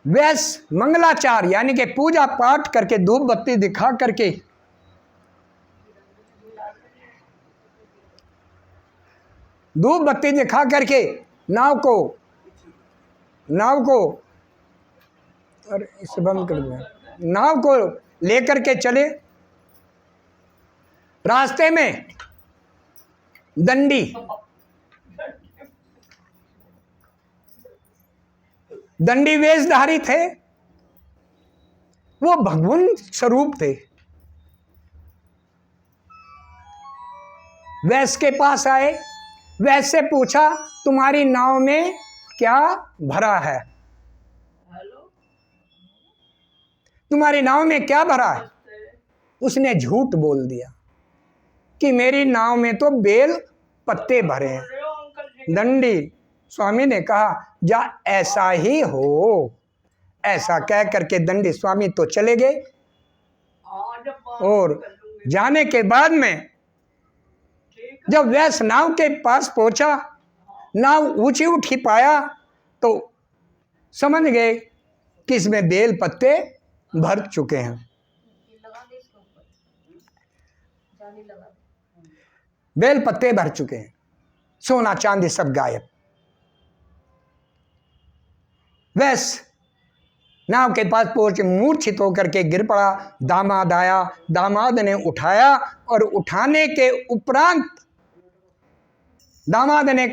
वैश्य मंगलाचार यानी कि पूजा पाठ करके धूप बत्ती दिखा करके नाव को अरे इसे बंद कर दिया, नाव को लेकर के चले। रास्ते में दंडी वेशधारी थे, वो भगवान स्वरूप थे। वैश्य के पास आए, वैश्य से पूछा तुम्हारी नाव में क्या भरा है, तुम्हारी नाव में क्या भरा है। उसने झूठ बोल दिया कि मेरी नाव में तो बेल पत्ते भरे हैं। दंडी स्वामी ने कहा जा ऐसा ही हो। ऐसा कह करके दंडी स्वामी तो चले गए, और जाने के बाद में जब वैश्य नाव के पास पहुंचा, नाव ऊंची उठी पाया तो समझ गए कि इसमें बेल पत्ते भर चुके हैं। बेल पत्ते भर चुके हैं, सोना चांदी सब गायब। वैश्य नाव के पास पहुंच मूर्छित होकर के गिर पड़ा। दामाद आया, दामाद ने उठाया, और उठाने के उपरांत दामाद ने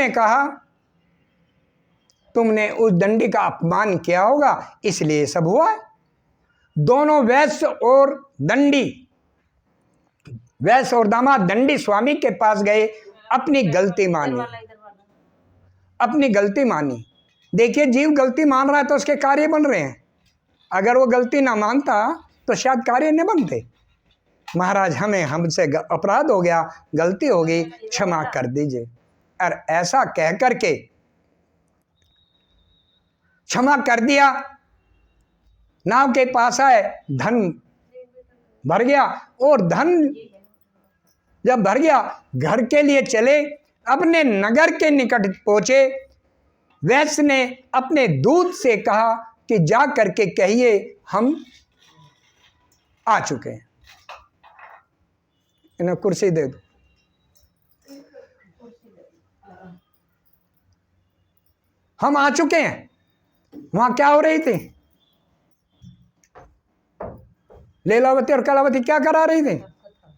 कहा तुमने उस दंडी का अपमान किया होगा, इसलिए सब हुआ। दोनों वैश्य और दामाद दंडी स्वामी के पास गए, अपनी गलती मानी। देखिए, जीव गलती मान रहा है तो उसके कार्य बन रहे हैं। अगर वो गलती ना मानता तो शायद कार्य न बनते। महाराज हमसे अपराध हो गया, गलती हो गई, क्षमा कर दीजिए। और ऐसा कह करके क्षमा कर दिया। नाव के पास आए, धन भर गया, और धन जब भर गया घर के लिए चले। अपने नगर के निकट पहुंचे। वैश्य ने अपने दूत से कहा कि जा करके कहिए हम आ चुके हैं। इन्हें कुर्सी दे दो। हम आ चुके हैं। वहां क्या हो रही थी? लीलावती और कलावती क्या करा रही थी?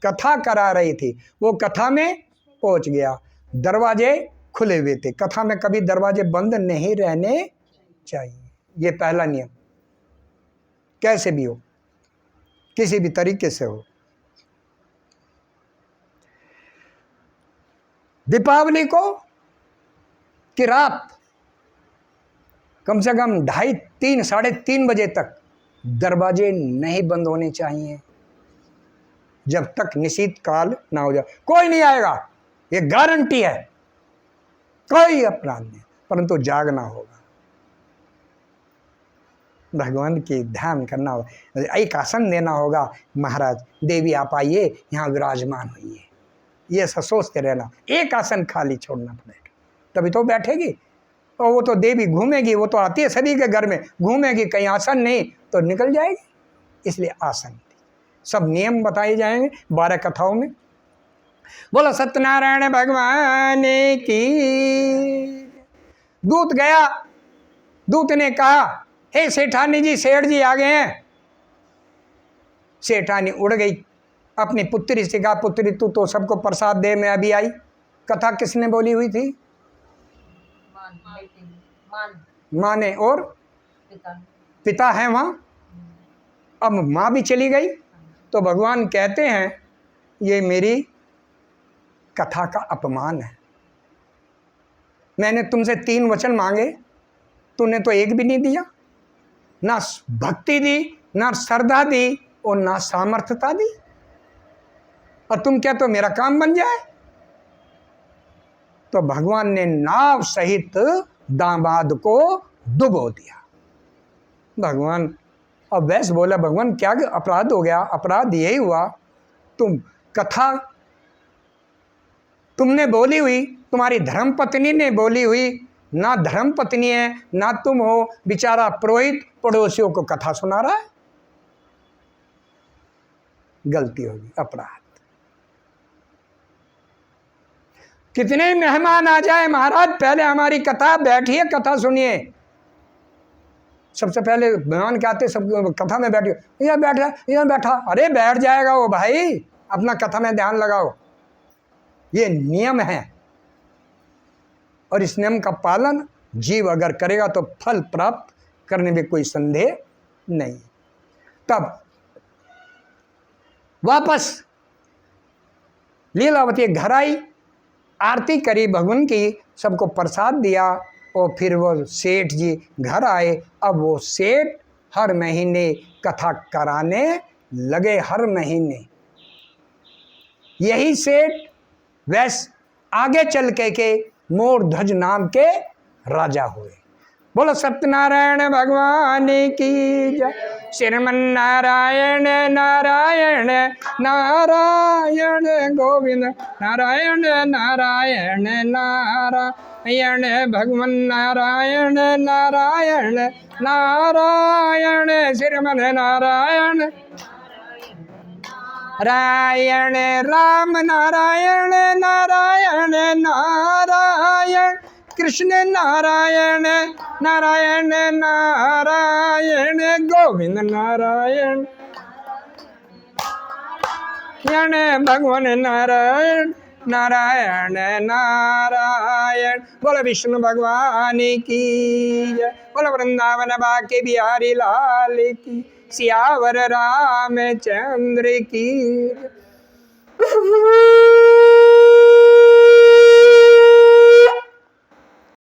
कथा करा रही थी। वो कथा में पहुंच गया, दरवाजे खुले हुए थे। कथा में कभी दरवाजे बंद नहीं रहने चाहिए, ये पहला नियम। कैसे भी हो, किसी भी तरीके से हो। दीपावली को की रात कम से कम 2:30 साढ़े 3 बजे तक दरवाजे नहीं बंद होने चाहिए, जब तक निशीत काल ना हो जाए। कोई नहीं आएगा, ये गारंटी है। कोई अपराध नहीं, परंतु जागना होगा, भगवान की ध्यान करना होगा, एक आसन देना होगा। महाराज देवी आप आइए, यहाँ विराजमान होइए, ये सब सोचते रहना। एक आसन खाली छोड़ना पड़ेगा, तभी तो बैठेगी। और वो तो देवी घूमेगी, वो तो आती है सभी के घर में, घूमेगी, कहीं आसन नहीं तो निकल जाएगी। इसलिए आसन सब नियम बताए जाएंगे 12 कथाओं में। बोलो सत्यनारायण भगवान की। दूत गया, दूत ने कहा हे सेठानी जी, सेठ जी आ गए हैं। सेठानी उड़ गई, अपनी पुत्री से कहा पुत्री तू तो सबको प्रसाद दे, मैं अभी आई। कथा किसने बोली हुई थी? माँ ने, और पिता है वहां। अब माँ भी चली गई, तो भगवान कहते हैं ये मेरी कथा का अपमान है। मैंने तुमसे 3 वचन मांगे, तूने तो एक भी नहीं दिया। ना भक्ति दी, ना श्रद्धा दी, और ना सामर्थ्यता दी, और तुम क्या तो मेरा काम बन जाए। तो भगवान ने नाव सहित दामाद को डुबो दिया। भगवान, अब वैश्य बोला भगवान क्या अपराध हो गया? अपराध यही हुआ, तुम कथा तुमने बोली हुई, तुम्हारी धर्मपत्नी ने बोली हुई ना धर्म पत्नी है ना तुम हो, बेचारा पुरोहित पड़ोसियों को कथा सुना रहा है। गलती होगी, अपराध। कितने मेहमान आ जाए महाराज, पहले हमारी कथा, बैठिए कथा सुनिए। सबसे पहले मेहमान क्या आते, सब कथा में बैठिए, यहाँ बैठा यहाँ बैठा, अरे बैठ जाएगा वो भाई, अपना कथा में ध्यान लगाओ। ये नियम है और इस नियम का पालन जीव अगर करेगा तो फल प्राप्त करने में कोई संदेह नहीं। तब वापस लीलावती घर आई, आरती करी भगवान की, सबको प्रसाद दिया और फिर वो सेठ जी घर आए। अब वो सेठ हर महीने कथा कराने लगे, हर महीने। यही सेठ वैसे आगे चल के मोर ध्वज नाम के राजा हुए। बोलो सत्यनारायण भगवान की जय। श्रीमन नारायण नारायण नारायण गोविंद नारायण नारायण नारायण भगवान नारायण नारायण नारायण श्रीमन नारायण नारायण राम नारायण नारायण नारायण कृष्ण नारायण नारायण नारायण गोविंद नारायण नारायण भगवान नारायण नारायण नारायण। बोलो विष्णु भगवान की जय। बोलो वृंदावन बाके बिहारी लाल की, सियावर रामचंद्र की।